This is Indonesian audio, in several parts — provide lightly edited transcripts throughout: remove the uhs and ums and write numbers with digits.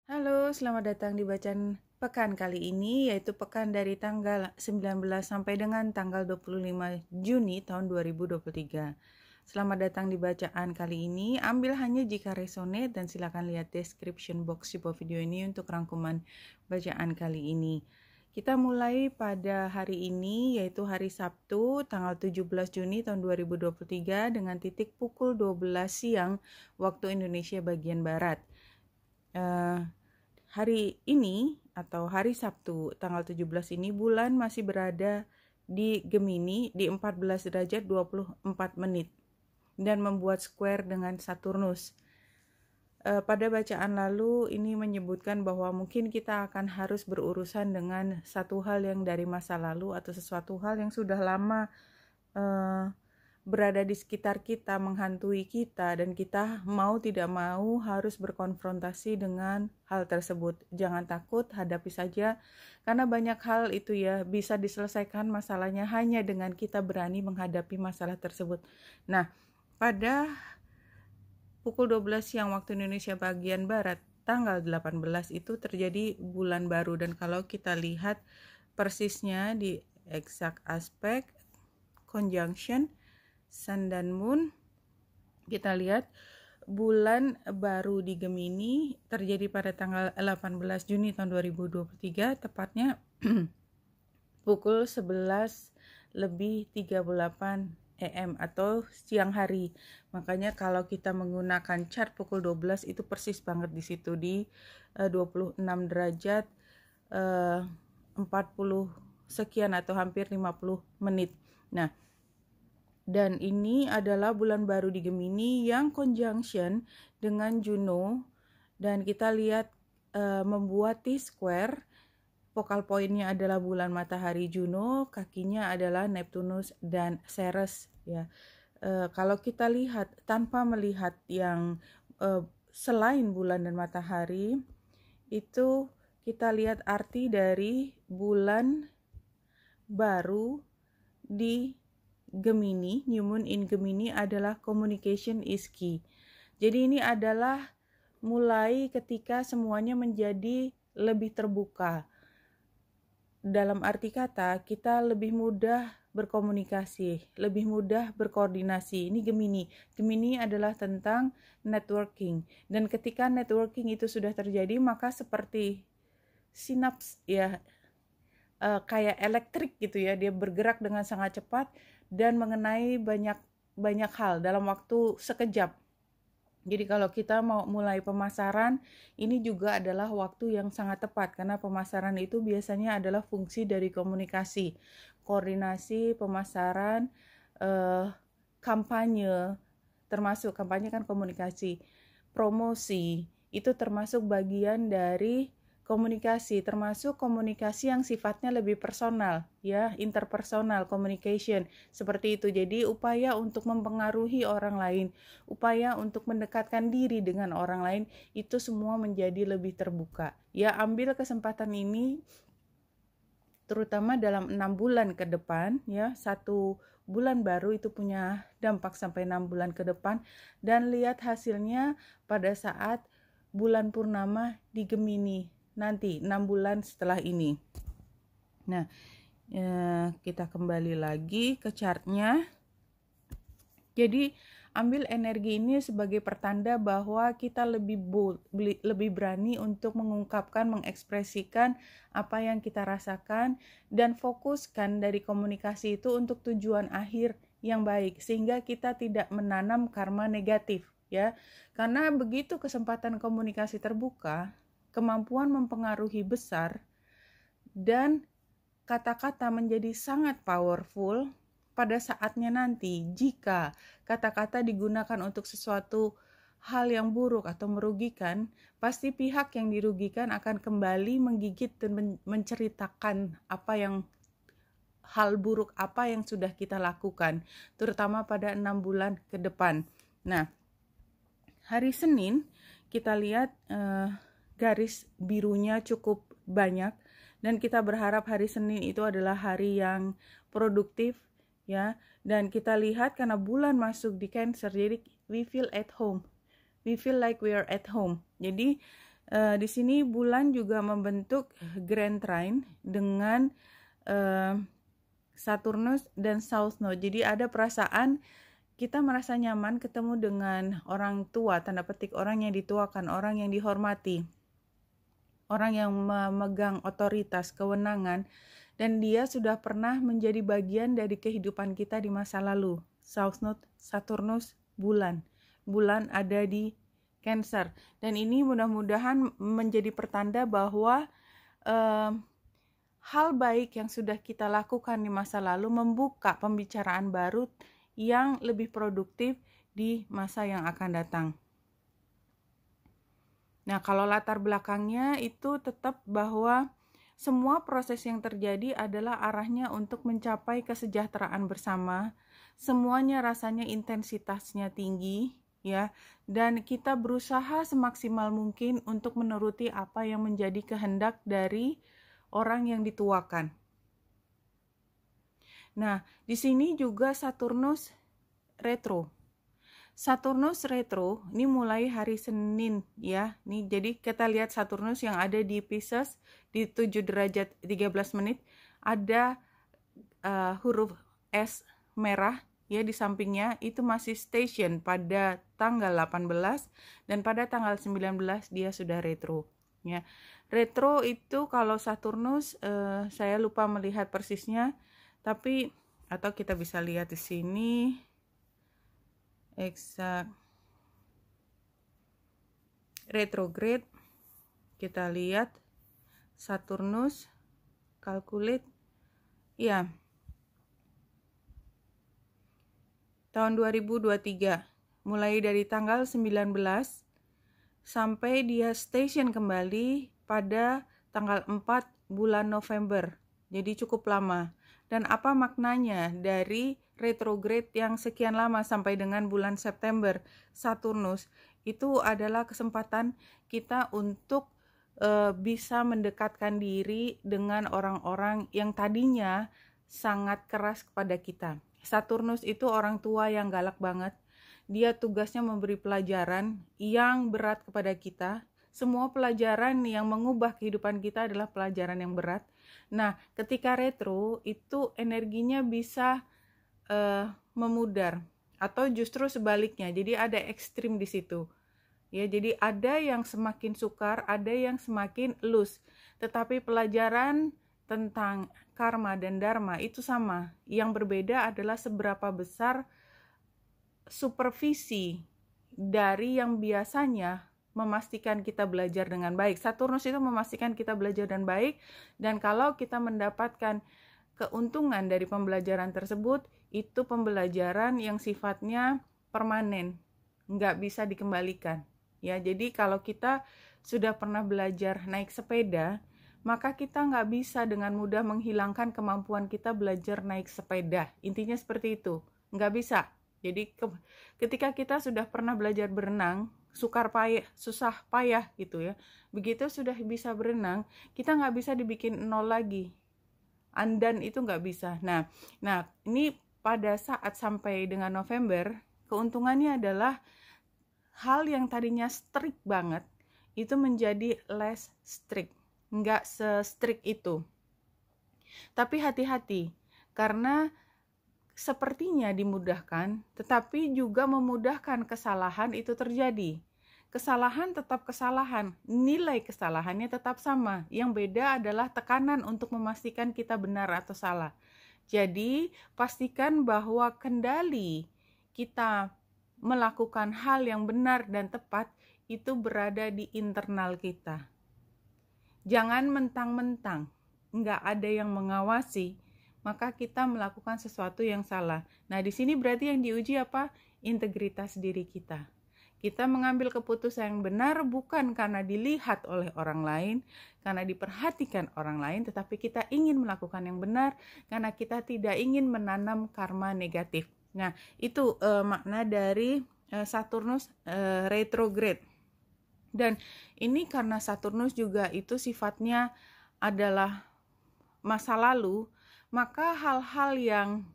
Halo, selamat datang di bacaan pekan kali ini, yaitu pekan dari tanggal 19 sampai dengan tanggal 25 Juni tahun 2023. Selamat datang di bacaan kali ini, ambil hanya jika resonate dan silakan lihat description box di bawah video ini untuk rangkuman bacaan kali ini. Kita mulai pada hari ini, yaitu hari Sabtu, tanggal 17 Juni tahun 2023 dengan titik pukul 12 siang waktu Indonesia bagian Barat. Hari ini atau hari Sabtu tanggal 17 ini bulan masih berada di Gemini di 14 derajat 24 menit dan membuat square dengan Saturnus. Pada bacaan lalu ini menyebutkan bahwa mungkin kita akan harus berurusan dengan satu hal yang dari masa lalu atau sesuatu hal yang sudah lama berada di sekitar kita, menghantui kita, dan kita mau tidak mau harus berkonfrontasi dengan hal tersebut. Jangan takut, hadapi saja, karena banyak hal itu ya bisa diselesaikan masalahnya hanya dengan kita berani menghadapi masalah tersebut. Nah, pada pukul 12 siang waktu Indonesia bagian Barat, tanggal 18 itu terjadi bulan baru, dan kalau kita lihat persisnya di exact aspect, conjunction, Sun dan Moon, kita lihat bulan baru di Gemini terjadi pada tanggal 18 Juni tahun 2023, tepatnya pukul 11 lebih 38 AM atau siang hari. Makanya kalau kita menggunakan chart pukul 12 itu persis banget di situ di 26 derajat 40 sekian atau hampir 50 menit. Nah, dan ini adalah bulan baru di Gemini yang conjunction dengan Juno, dan kita lihat membuat T-square. Focal pointnya adalah bulan matahari Juno, kakinya adalah Neptunus dan Ceres ya. Kalau kita lihat tanpa melihat yang selain bulan dan matahari, itu kita lihat arti dari bulan baru di Gemini, New Moon in Gemini adalah communication is key. Jadi ini adalah mulai ketika semuanya menjadi lebih terbuka. Dalam arti kata, kita lebih mudah berkomunikasi, lebih mudah berkoordinasi. Ini Gemini. Gemini adalah tentang networking. Dan ketika networking itu sudah terjadi, maka seperti sinaps ya, kayak elektrik gitu ya, dia bergerak dengan sangat cepat dan mengenai banyak hal dalam waktu sekejap. Jadi kalau kita mau mulai pemasaran, ini juga adalah waktu yang sangat tepat, karena pemasaran itu biasanya adalah fungsi dari komunikasi, koordinasi, pemasaran, kampanye, termasuk kampanye kan komunikasi, promosi, itu termasuk bagian dari komunikasi, termasuk komunikasi yang sifatnya lebih personal ya, interpersonal communication seperti itu. Jadi upaya untuk mempengaruhi orang lain, upaya untuk mendekatkan diri dengan orang lain, itu semua menjadi lebih terbuka ya. Ambil kesempatan ini terutama dalam 6 bulan ke depan ya. Satu bulan baru itu punya dampak sampai 6 bulan ke depan, dan lihat hasilnya pada saat bulan purnama di Gemini nanti 6 bulan setelah ini. Nah, kita kembali lagi ke chartnya. Jadi ambil energi ini sebagai pertanda bahwa kita lebih bold, lebih berani untuk mengungkapkan, mengekspresikan apa yang kita rasakan, dan fokuskan dari komunikasi itu untuk tujuan akhir yang baik, sehingga kita tidak menanam karma negatif ya. Karena begitu kesempatan komunikasi terbuka, kemampuan mempengaruhi besar, dan kata-kata menjadi sangat powerful pada saatnya nanti. Jika kata-kata digunakan untuk sesuatu hal yang buruk atau merugikan, pasti pihak yang dirugikan akan kembali menggigit dan menceritakan hal buruk apa yang sudah kita lakukan, terutama pada 6 bulan ke depan. Nah, hari Senin kita lihat garis birunya cukup banyak, dan kita berharap hari Senin itu adalah hari yang produktif ya. Dan kita lihat karena bulan masuk di Cancer, jadi we feel at home, we feel like we are at home. Jadi Di sini bulan juga membentuk Grand Trine dengan Saturnus dan South Node. Jadi ada perasaan kita merasa nyaman ketemu dengan orang tua, tanda petik orang yang dituakan, orang yang dihormati, orang yang memegang otoritas, kewenangan, dan dia sudah pernah menjadi bagian dari kehidupan kita di masa lalu. South Node, Saturnus, bulan. Bulan ada di Cancer. Dan ini mudah-mudahan menjadi pertanda bahwa hal baik yang sudah kita lakukan di masa lalu membuka pembicaraan baru yang lebih produktif di masa yang akan datang. Nah, kalau latar belakangnya itu tetap bahwa semua proses yang terjadi adalah arahnya untuk mencapai kesejahteraan bersama. Semuanya rasanya intensitasnya tinggi, ya, dan kita berusaha semaksimal mungkin untuk menuruti apa yang menjadi kehendak dari orang yang dituakan. Nah, di sini juga Saturnus retro. Saturnus retro ini mulai hari Senin ya. Nih jadi kita lihat Saturnus yang ada di Pisces di 7 derajat 13 menit ada huruf S merah ya di sampingnya, itu masih station pada tanggal 18 dan pada tanggal 19 dia sudah retro ya. Retro itu kalau Saturnus saya lupa melihat persisnya, tapi atau kita bisa lihat di sini eksak retrograde. Kita lihat Saturnus calculate ya tahun 2023 mulai dari tanggal 19 sampai dia station kembali pada tanggal 4 bulan November. Jadi cukup lama. Dan apa maknanya dari retrograde yang sekian lama sampai dengan bulan September Saturnus? Itu adalah kesempatan kita untuk bisa mendekatkan diri dengan orang-orang yang tadinya sangat keras kepada kita. Saturnus itu orang tua yang galak banget. Dia tugasnya memberi pelajaran yang berat kepada kita. Semua pelajaran yang mengubah kehidupan kita adalah pelajaran yang berat. Nah, ketika retro itu energinya bisa memudar atau justru sebaliknya. Jadi ada ekstrim di situ. Ya, jadi ada yang semakin sukar, ada yang semakin loose. Tetapi pelajaran tentang karma dan dharma itu sama. Yang berbeda adalah seberapa besar supervisi dari yang biasanya memastikan kita belajar dengan baik. Saturnus itu memastikan kita belajar dengan baik, dan kalau kita mendapatkan keuntungan dari pembelajaran tersebut, itu pembelajaran yang sifatnya permanen, nggak bisa dikembalikan. Ya, jadi kalau kita sudah pernah belajar naik sepeda, maka kita nggak bisa dengan mudah menghilangkan kemampuan kita belajar naik sepeda. Intinya seperti itu, nggak bisa. Jadi ketika kita sudah pernah belajar berenang, susah payah gitu ya. Begitu sudah bisa berenang, kita nggak bisa dibikin nol lagi. Andan itu nggak bisa. Nah, ini pada saat sampai dengan November, keuntungannya adalah hal yang tadinya strict banget, itu menjadi less strict. Nggak se-strict itu. Tapi hati-hati, karena sepertinya dimudahkan, tetapi juga memudahkan kesalahan itu terjadi. Kesalahan tetap kesalahan, nilai kesalahannya tetap sama. Yang beda adalah tekanan untuk memastikan kita benar atau salah. Jadi, pastikan bahwa kendali kita melakukan hal yang benar dan tepat itu berada di internal kita. Jangan mentang-mentang nggak ada yang mengawasi, maka kita melakukan sesuatu yang salah. Nah, di sini berarti yang diuji apa? Integritas diri kita. Kita mengambil keputusan yang benar bukan karena dilihat oleh orang lain, karena diperhatikan orang lain, tetapi kita ingin melakukan yang benar karena kita tidak ingin menanam karma negatif. Nah, itu makna dari Saturnus retrograde. Dan ini karena Saturnus juga itu sifatnya adalah masa lalu, maka hal-hal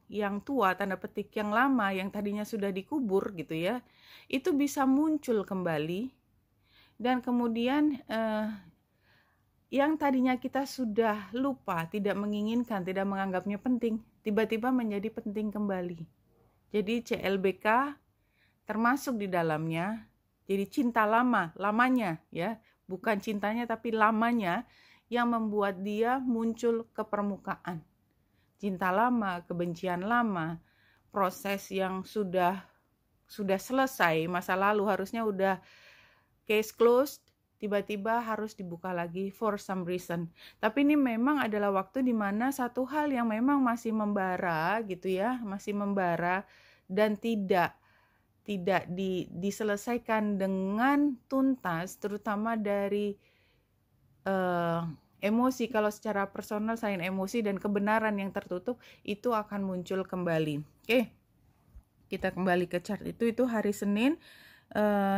yang tua, tanda petik yang lama, yang tadinya sudah dikubur gitu ya, itu bisa muncul kembali Dan kemudian yang tadinya kita sudah lupa, tidak menginginkan, tidak menganggapnya penting, tiba-tiba menjadi penting kembali. Jadi CLBK termasuk di dalamnya. Jadi cinta lamanya ya, bukan cintanya tapi lamanya yang membuat dia muncul ke permukaan. Cinta lama, kebencian lama, proses yang sudah selesai, masa lalu harusnya udah case closed, tiba-tiba harus dibuka lagi for some reason. Tapi ini memang adalah waktu di mana satu hal yang memang masih membara gitu ya, masih membara dan tidak diselesaikan dengan tuntas, terutama dari emosi. Kalau secara personal, selain emosi dan kebenaran yang tertutup, itu akan muncul kembali. Oke, kita kembali ke chart itu hari Senin.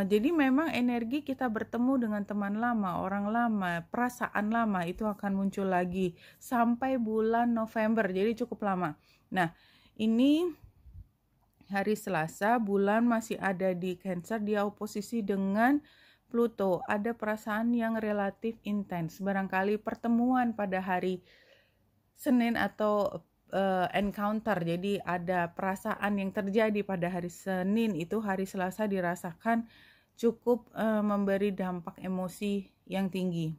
Jadi memang energi kita bertemu dengan teman lama, orang lama, perasaan lama itu akan muncul lagi sampai bulan November, jadi cukup lama. Nah, ini hari Selasa, bulan masih ada di Cancer, dia oposisi dengan Pluto. Ada perasaan yang relatif intens. Barangkali pertemuan pada hari Senin atau encounter. Jadi ada perasaan yang terjadi pada hari Senin itu hari Selasa dirasakan cukup memberi dampak emosi yang tinggi.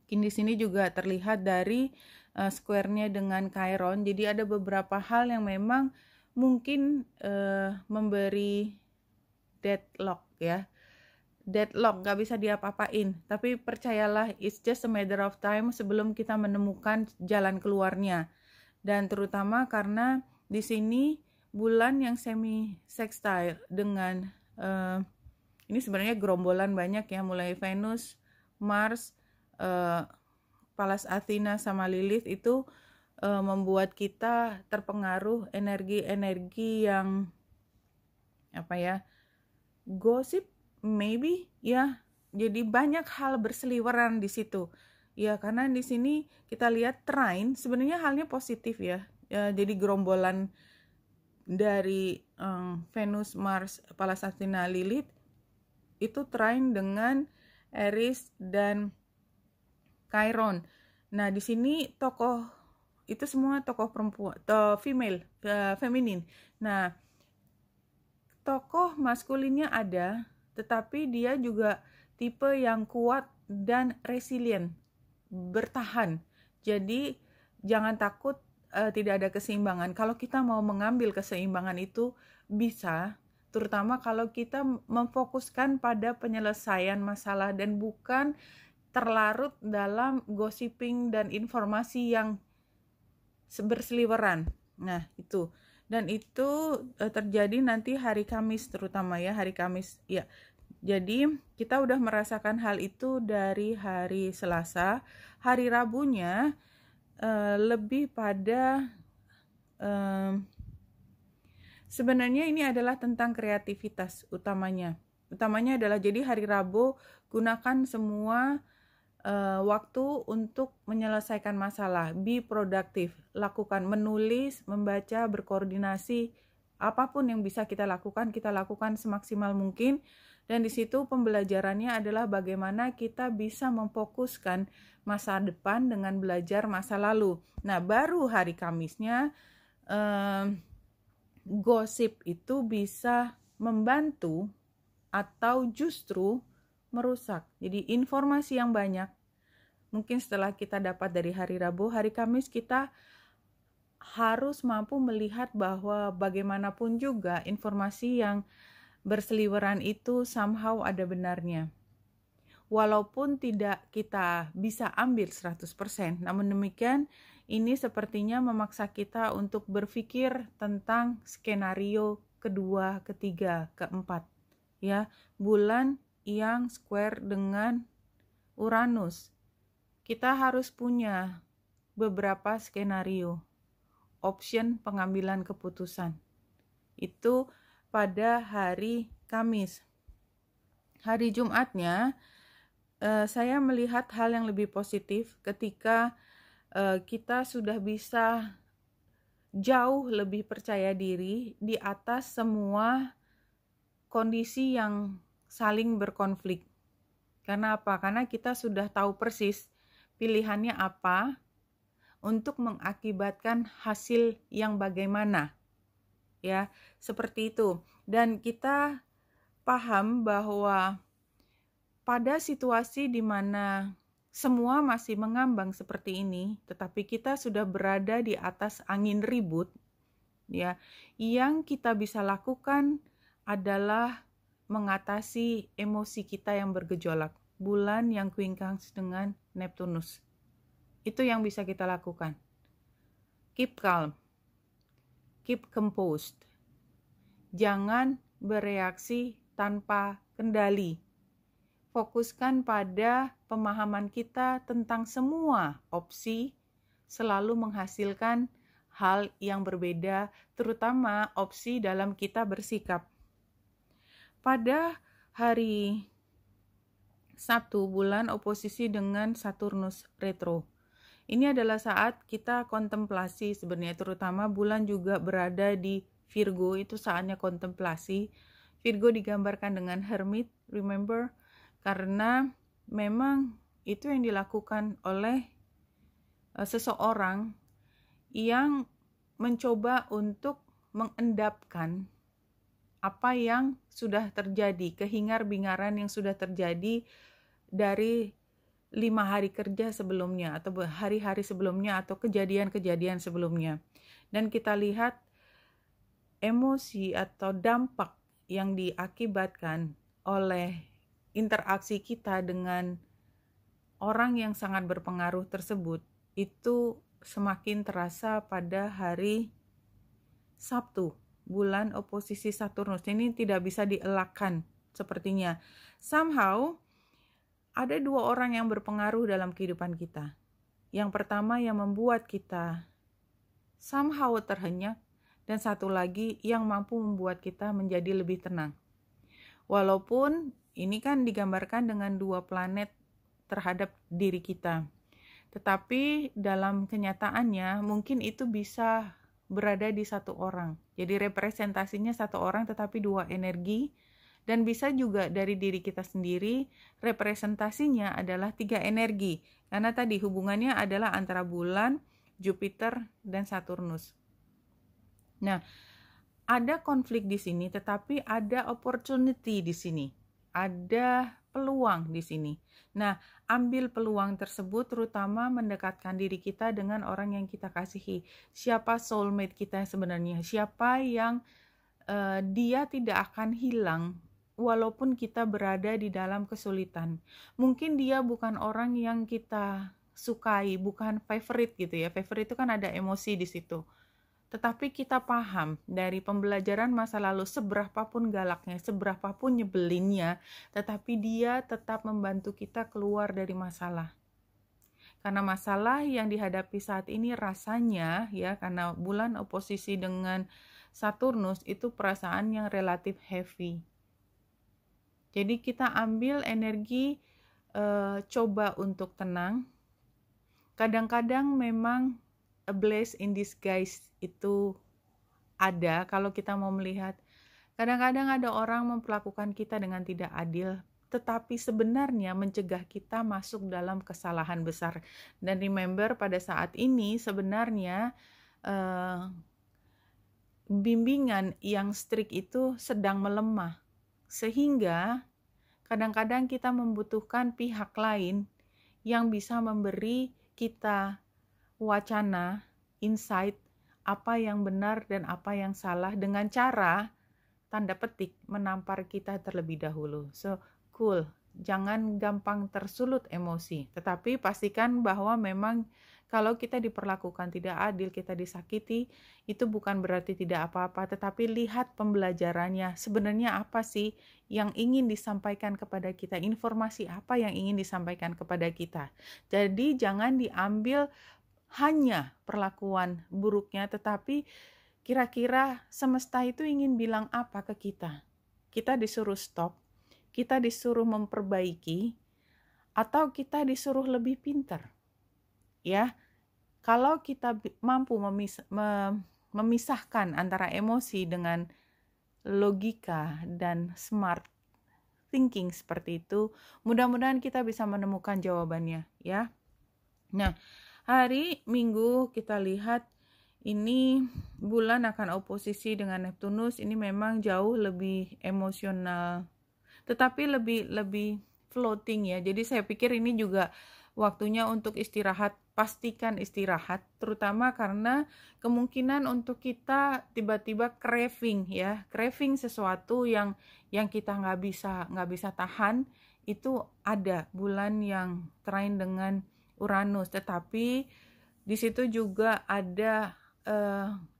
Di sini juga terlihat dari square-nya dengan Chiron. Jadi ada beberapa hal yang memang mungkin memberi deadlock ya. Deadlock, gak bisa diapa-apain. Tapi percayalah, it's just a matter of time sebelum kita menemukan jalan keluarnya. Dan terutama karena di sini bulan yang semi sextile dengan ini sebenarnya gerombolan banyak ya, mulai Venus, Mars, Pallas Athena sama Lilith itu membuat kita terpengaruh energi-energi yang gosip maybe ya. Jadi banyak hal berseliweran di situ. Ya, karena di sini kita lihat trine sebenarnya halnya positif ya. Jadi gerombolan dari Venus, Mars, Pallas Athena, Lilith itu trine dengan Aries dan Chiron. Nah, di sini tokoh itu semua tokoh perempuan, feminin. Nah, tokoh maskulinnya ada, tetapi dia juga tipe yang kuat dan resilient, bertahan. Jadi jangan takut tidak ada keseimbangan. Kalau kita mau mengambil keseimbangan itu bisa, terutama kalau kita memfokuskan pada penyelesaian masalah dan bukan terlarut dalam gossiping dan informasi yang berseliweran. Nah, itu. Dan itu terjadi nanti hari Kamis terutama ya, hari Kamis. Ya. Jadi, kita udah merasakan hal itu dari hari Selasa. Hari Rabunya lebih pada sebenarnya ini adalah tentang kreativitas utamanya. Utamanya adalah jadi hari Rabu gunakan semua waktu untuk menyelesaikan masalah, be produktif, lakukan, menulis, membaca, berkoordinasi, apapun yang bisa kita lakukan semaksimal mungkin. Dan di situ pembelajarannya adalah bagaimana kita bisa memfokuskan masa depan dengan belajar masa lalu. Nah, baru hari Kamisnya gosip itu bisa membantu atau justru merusak. Jadi informasi yang banyak mungkin setelah kita dapat dari hari Rabu, hari Kamis kita harus mampu melihat bahwa bagaimanapun juga informasi yang berseliweran itu somehow ada benarnya. Walaupun tidak kita bisa ambil 100%, namun demikian ini sepertinya memaksa kita untuk berpikir tentang skenario kedua, ketiga, keempat. Ya, bulan yang square dengan Uranus. Kita harus punya beberapa skenario, option pengambilan keputusan. Itu pada hari Kamis. Hari Jumatnya, saya melihat hal yang lebih positif ketika kita sudah bisa jauh lebih percaya diri di atas semua kondisi yang saling berkonflik. Karena apa? Karena kita sudah tahu persis pilihannya apa untuk mengakibatkan hasil yang bagaimana. Ya, seperti itu. Dan kita paham bahwa pada situasi di mana semua masih mengambang seperti ini, tetapi kita sudah berada di atas angin ribut, ya, yang kita bisa lakukan adalah mengatasi emosi kita yang bergejolak. Bulan yang kuingkang dengan Neptunus. Itu yang bisa kita lakukan. Keep calm. Keep composed. Jangan bereaksi tanpa kendali. Fokuskan pada pemahaman kita tentang semua opsi selalu menghasilkan hal yang berbeda, terutama opsi dalam kita bersikap. Pada hari Sabtu, bulan oposisi dengan Saturnus retro. Ini adalah saat kita kontemplasi sebenarnya, terutama bulan juga berada di Virgo, itu saatnya kontemplasi. Virgo digambarkan dengan hermit, remember? Karena memang itu yang dilakukan oleh seseorang yang mencoba untuk mengendapkan apa yang sudah terjadi, kehingar-bingaran yang sudah terjadi dari 5 hari kerja sebelumnya atau hari-hari sebelumnya atau kejadian-kejadian sebelumnya. Dan kita lihat emosi atau dampak yang diakibatkan oleh interaksi kita dengan orang yang sangat berpengaruh tersebut itu semakin terasa pada hari Sabtu, bulan oposisi Saturnus. Ini tidak bisa dielakkan sepertinya. Somehow ada 2 orang yang berpengaruh dalam kehidupan kita. Yang pertama yang membuat kita somehow terhenyak, dan satu lagi yang mampu membuat kita menjadi lebih tenang. Walaupun ini kan digambarkan dengan 2 planet terhadap diri kita. Tetapi dalam kenyataannya mungkin itu bisa berada di 1 orang. Jadi representasinya 1 orang tetapi 2 energi. Dan bisa juga dari diri kita sendiri, representasinya adalah 3 energi. Karena tadi hubungannya adalah antara bulan, Jupiter, dan Saturnus. Nah, ada konflik di sini, tetapi ada opportunity di sini. Ada peluang di sini. Nah, ambil peluang tersebut, terutama mendekatkan diri kita dengan orang yang kita kasihi. Siapa soulmate kita sebenarnya? Siapa yang dia tidak akan hilang walaupun kita berada di dalam kesulitan. Mungkin dia bukan orang yang kita sukai, bukan favorite gitu ya. Favorite itu kan ada emosi di situ. Tetapi kita paham dari pembelajaran masa lalu, seberapapun galaknya, seberapapun nyebelinnya, tetapi dia tetap membantu kita keluar dari masalah. Karena masalah yang dihadapi saat ini rasanya ya, karena bulan oposisi dengan Saturnus itu perasaan yang relatif heavy. Jadi kita ambil energi, coba untuk tenang. Kadang-kadang memang a bless in disguise itu ada kalau kita mau melihat. Kadang-kadang ada orang memperlakukan kita dengan tidak adil, tetapi sebenarnya mencegah kita masuk dalam kesalahan besar. Dan remember, pada saat ini sebenarnya bimbingan yang strict itu sedang melemah. Sehingga kadang-kadang kita membutuhkan pihak lain yang bisa memberi kita wacana, insight, apa yang benar dan apa yang salah dengan cara, tanda petik, menampar kita terlebih dahulu. So, cool. Jangan gampang tersulut emosi. Tetapi pastikan bahwa memang kalau kita diperlakukan tidak adil, kita disakiti, itu bukan berarti tidak apa-apa, tetapi lihat pembelajarannya. Sebenarnya apa sih yang ingin disampaikan kepada kita? Informasi apa yang ingin disampaikan kepada kita? Jadi jangan diambil hanya perlakuan buruknya, tetapi kira-kira semesta itu ingin bilang apa ke kita? Kita disuruh stop, kita disuruh memperbaiki, atau kita disuruh lebih pintar? Ya, kalau kita mampu memisahkan antara emosi dengan logika dan smart, thinking seperti itu. Mudah-mudahan kita bisa menemukan jawabannya ya. Nah, hari Minggu kita lihat ini bulan akan oposisi dengan Neptunus. Ini memang jauh lebih emosional, tetapi lebih floating ya. Jadi saya pikir ini juga waktunya untuk istirahat. Pastikan istirahat, terutama karena kemungkinan untuk kita tiba-tiba craving ya, craving sesuatu yang kita nggak bisa tahan, itu ada bulan yang trine dengan Uranus. Tetapi di situ juga ada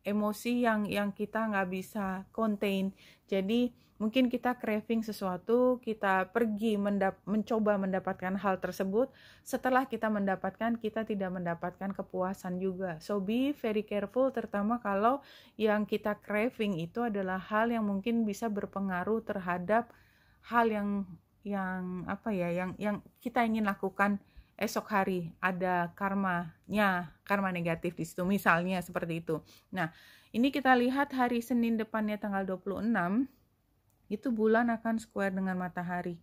emosi yang kita nggak bisa contain. Jadi mungkin kita craving sesuatu, kita pergi mencoba mendapatkan hal tersebut. Setelah kita mendapatkan, kita tidak mendapatkan kepuasan juga. So be very careful, terutama kalau yang kita craving itu adalah hal yang mungkin bisa berpengaruh terhadap hal yang kita ingin lakukan esok hari, ada karma negatif di situ, misalnya seperti itu. Nah, ini kita lihat hari Senin depannya tanggal 26, itu bulan akan square dengan matahari.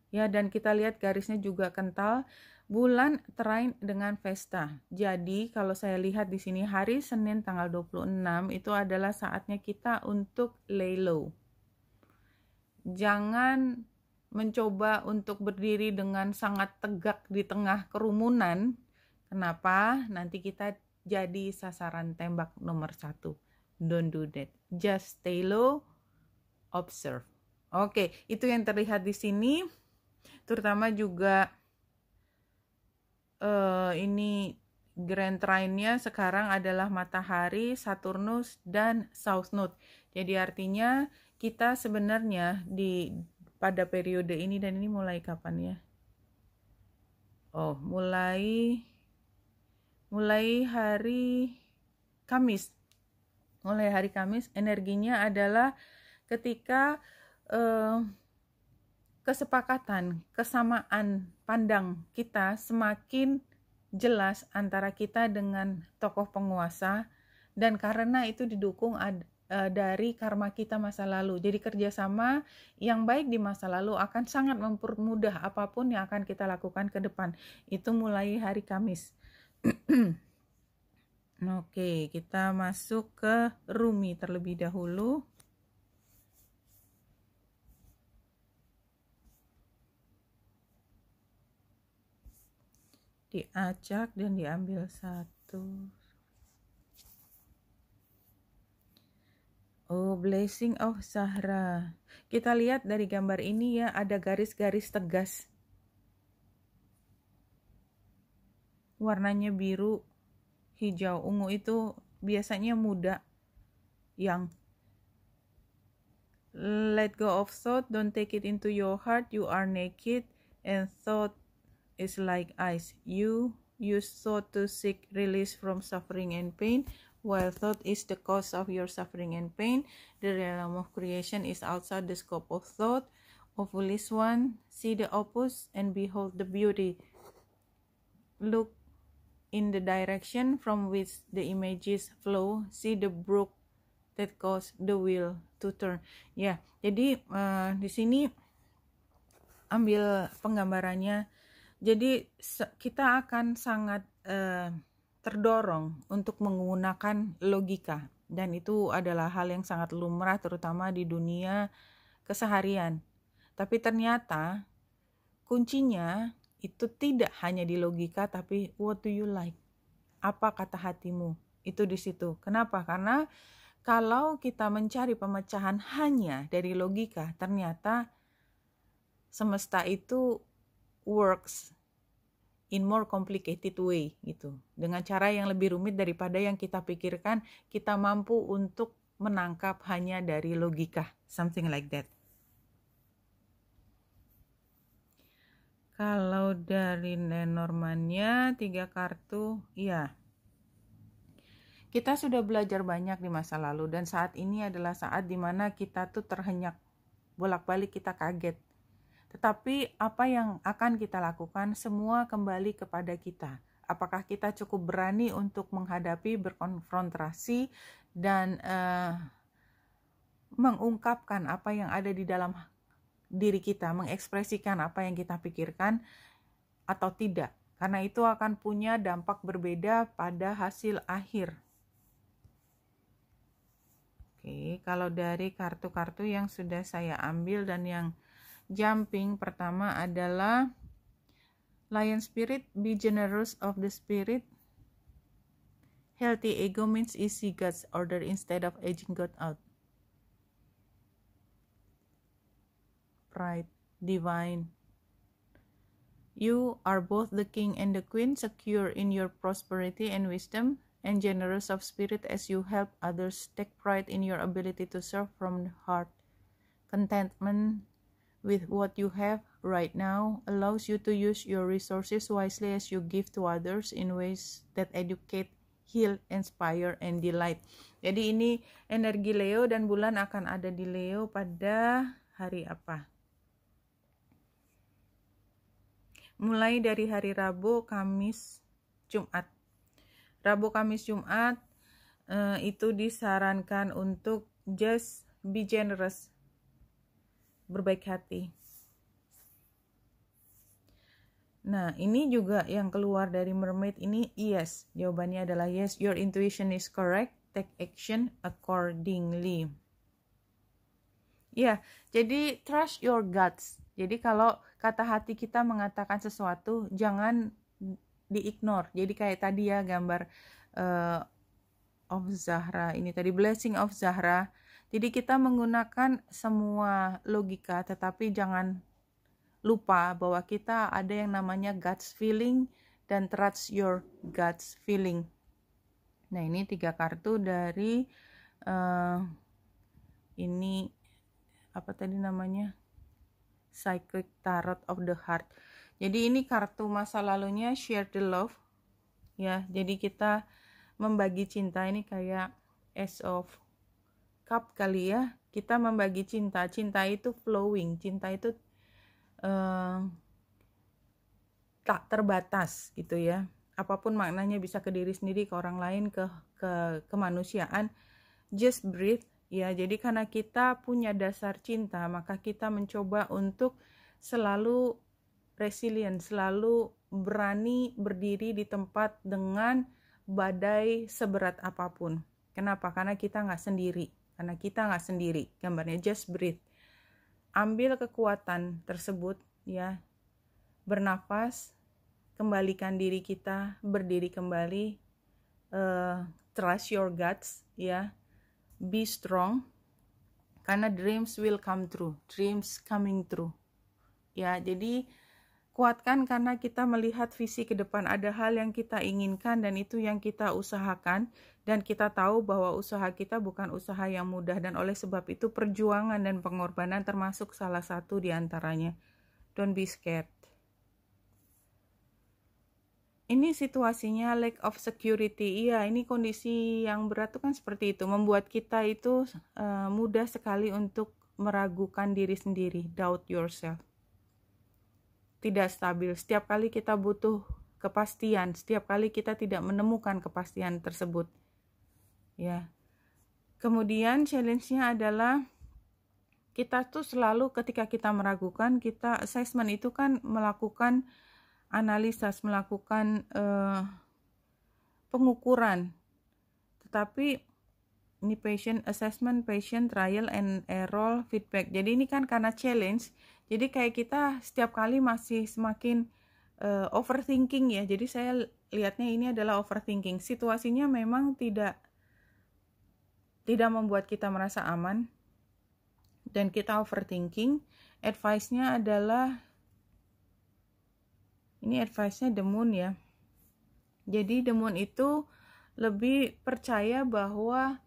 Ya, dan kita lihat garisnya juga kental, bulan trine dengan Vesta. Jadi, kalau saya lihat di sini hari Senin tanggal 26 itu adalah saatnya kita untuk lay low. Jangan mencoba untuk berdiri dengan sangat tegak di tengah kerumunan. Kenapa? Nanti kita jadi sasaran tembak nomor 1. Don't do that. Just stay low, observe. Oke, itu yang terlihat di sini. Terutama juga ini grand trine-nya sekarang adalah matahari, Saturnus, dan South Node. Jadi artinya kita sebenarnya pada periode ini, dan ini mulai kapan ya? Oh, mulai hari Kamis. Mulai hari Kamis, energinya adalah ketika kesepakatan, kesamaan pandang kita semakin jelas antara kita dengan tokoh penguasa, dan karena itu didukung dari karma kita masa lalu. Jadi kerjasama yang baik di masa lalu akan sangat mempermudah apapun yang akan kita lakukan ke depan. Itu mulai hari Kamis. Oke, kita masuk ke Rumi terlebih dahulu. Diacak dan diambil satu. Oh, Blessing of Zahra. Kita lihat dari gambar ini ya, ada garis-garis tegas. Warnanya biru, hijau, ungu itu biasanya muda. Yang let go of thought, don't take it into your heart, you are naked, and thought is like ice. You use thought to seek release from suffering and pain, while thought is the cause of your suffering and pain. The realm of creation is outside the scope of thought. O foolish one, see the opposite and behold the beauty. Look in the direction from which the images flow. See the brook that cause the wheel to turn. Ya, jadi di sini ambil penggambarannya. Jadi kita akan sangat terdorong untuk menggunakan logika, dan itu adalah hal yang sangat lumrah terutama di dunia keseharian. Tapi ternyata kuncinya itu tidak hanya di logika, tapi what do you like? Apa kata hatimu? Itu di situ. Kenapa? Karena kalau kita mencari pemecahan hanya dari logika, ternyata semesta itu works in more complicated way gitu. Dengan cara yang lebih rumit daripada yang kita pikirkan, kita mampu untuk menangkap hanya dari logika. Something like that. Kalau dari Lenormandnya 3 kartu, ya. Kita sudah belajar banyak di masa lalu, dan saat ini adalah saat dimana kita tuh terhenyak. Bolak-balik kita kaget. Tetapi apa yang akan kita lakukan semua kembali kepada kita. Apakah kita cukup berani untuk menghadapi, berkonfrontasi, dan mengungkapkan apa yang ada di dalam diri kita, mengekspresikan apa yang kita pikirkan atau tidak. Karena itu akan punya dampak berbeda pada hasil akhir. Oke, kalau dari kartu-kartu yang sudah saya ambil dan yang jumping, pertama adalah Lion Spirit, be generous of the spirit. Healthy ego means easy God's order instead of edging God out. Pride, divine. You are both the king and the queen, secure in your prosperity and wisdom, and generous of spirit as you help others. Take pride in your ability to serve from the heart. Contentment with what you have right now allows you to use your resources wisely as you give to others in ways that educate, heal, inspire, and delight. Jadi ini energi Leo dan bulan akan ada di Leo pada hari apa? Mulai dari hari Rabu, Kamis, Jumat. Rabu, Kamis, Jumat itu disarankan untuk just be generous, berbaik hati. Nah, ini juga yang keluar dari Mermaid ini yes. Jawabannya adalah yes, your intuition is correct, take action accordingly. Ya, jadi trust your guts. Jadi kalau kata hati kita mengatakan sesuatu, jangan di-ignore. Jadi kayak tadi ya gambar of Zahra ini tadi, blessing of Zahra. Jadi kita menggunakan semua logika, tetapi jangan lupa bahwa kita ada yang namanya guts feeling dan trust your guts feeling. Nah, ini 3 kartu dari ini apa tadi namanya? Cyclic Tarot of the Heart. Jadi ini kartu masa lalunya, share the love. Ya, jadi kita membagi cinta, ini kayak Ace of Cup kali ya. Kita membagi cinta. Cinta itu flowing, cinta itu tak terbatas gitu ya. Apapun maknanya, bisa ke diri sendiri, ke orang lain, ke kemanusiaan. Just breathe. Ya, jadi karena kita punya dasar cinta, maka kita mencoba untuk selalu resilient, selalu berani berdiri di tempat dengan badai seberat apapun. Kenapa? Karena kita nggak sendiri. Gambarnya just breathe. Ambil kekuatan tersebut, ya. Bernafas, kembalikan diri kita, berdiri kembali. Trust your guts, ya. Be strong, karena dreams will come true, dreams coming true. Ya, jadi kuatkan karena kita melihat visi ke depan, ada hal yang kita inginkan dan itu yang kita usahakan, dan kita tahu bahwa usaha kita bukan usaha yang mudah, dan oleh sebab itu perjuangan dan pengorbanan termasuk salah satu di antaranya. Don't be scared. Ini situasinya lack of security. Iya, ini kondisi yang berat itu kan seperti itu. Membuat kita itu mudah sekali untuk meragukan diri sendiri. Doubt yourself. Tidak stabil. Setiap kali kita butuh kepastian. Setiap kali kita tidak menemukan kepastian tersebut. Ya. Kemudian challenge-nya adalah kita tuh selalu ketika kita meragukan, kita assessment itu kan melakukan analisa, melakukan pengukuran. Tetapi ini patient assessment, patient trial and error, feedback. Jadi ini kan karena challenge, jadi kayak kita setiap kali masih semakin overthinking ya. Jadi saya lihatnya ini adalah overthinking. Situasinya memang tidak membuat kita merasa aman dan kita overthinking. Advice-nya adalah ini advice-nya The Moon ya. Jadi The Moon itu lebih percaya bahwa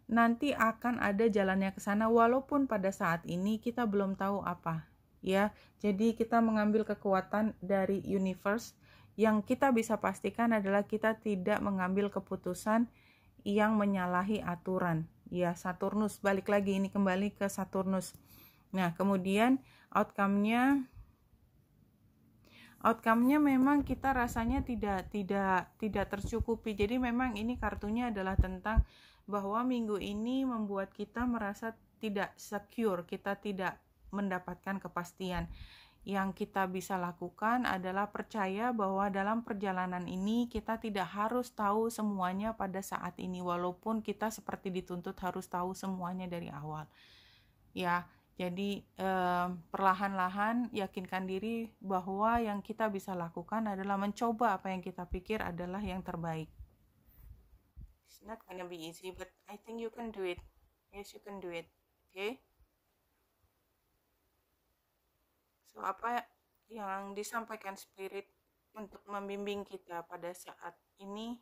nanti akan ada jalannya ke sana walaupun pada saat ini kita belum tahu apa. Ya, jadi kita mengambil kekuatan dari universe. Yang kita bisa pastikan adalah kita tidak mengambil keputusan yang menyalahi aturan. Ya, Saturnus, balik lagi ini kembali ke Saturnus. Nah, kemudian outcome-nya memang kita rasanya tidak tercukupi. Jadi memang ini kartunya adalah tentang bahwa minggu ini membuat kita merasa tidak secure, kita tidak mendapatkan kepastian. Yang kita bisa lakukan adalah percaya bahwa dalam perjalanan ini kita tidak harus tahu semuanya pada saat ini, walaupun kita seperti dituntut harus tahu semuanya dari awal. Ya, jadi perlahan-lahan yakinkan diri bahwa yang kita bisa lakukan adalah mencoba apa yang kita pikir adalah yang terbaik. It's not gonna be easy, but I think you can do it. Yes, you can do it. Okay? So, apa yang disampaikan Spirit untuk membimbing kita pada saat ini?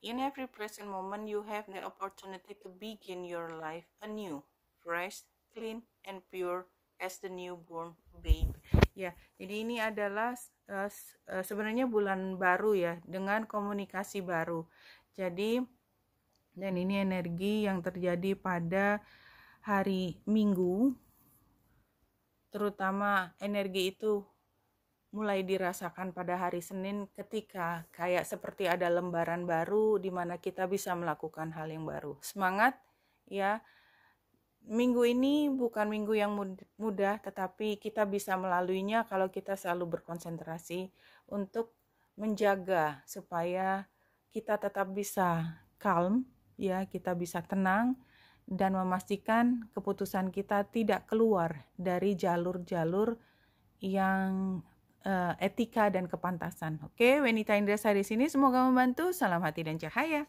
In every present moment, you have the opportunity to begin your life anew, fresh, clean, and pure as the newborn babe. Ya, jadi ini adalah sebenarnya bulan baru ya, dengan komunikasi baru. Jadi, dan ini energi yang terjadi pada hari Minggu, terutama energi itu mulai dirasakan pada hari Senin ketika kayak seperti ada lembaran baru di mana kita bisa melakukan hal yang baru. Semangat ya. Minggu ini bukan minggu yang mudah, tetapi kita bisa melaluinya kalau kita selalu berkonsentrasi untuk menjaga supaya kita tetap bisa calm ya, kita bisa tenang dan memastikan keputusan kita tidak keluar dari jalur-jalur yang etika dan kepantasan. Oke, Wenita Indrasari di sini, semoga membantu. Salam hati dan cahaya.